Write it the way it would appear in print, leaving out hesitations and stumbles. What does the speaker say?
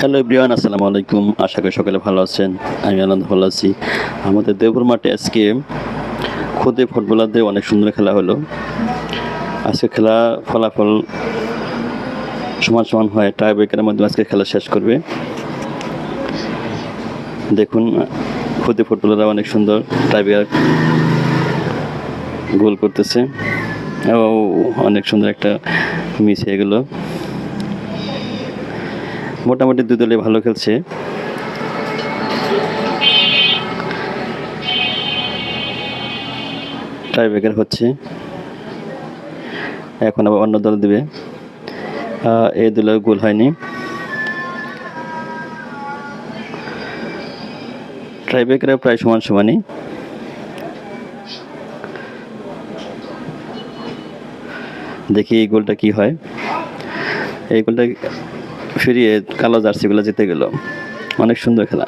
Hello everyone, আসসালামু আলাইকুম। আশা করি সকলে ভালো আছেন। আমি আনন্দ ভালো আছি। আমাদের দেবপুর মাঠে আজকে খুদে ফুটবলারদের অনেক সুন্দর খেলা হলো। আজকে খেলা ফলাফল সমান সমান হয়, টাই ব্রেকারের মধ্যে আজকে খেলা শেষ করবে। দেখুন, খুদে ফুটবলাররা অনেক সুন্দর টাই ব্রেকার গোল করতেছে। ও অনেক সুন্দর একটা মিস হয়ে গেল। মোটামুটি দুই দলে ভালো খেলছে। টাই ব্রেকার হচ্ছে, এখন আবার অন্য দল দেবে। এই দলেও গোল হয়নি। টাই ব্রেকারে প্রায় সমান সমানই। দেখি এই গোলটা কি হয়। এই গোলটা ফিরিয়ে কালো জার্সিগুলো জিতে গেল। অনেক সুন্দর খেলা।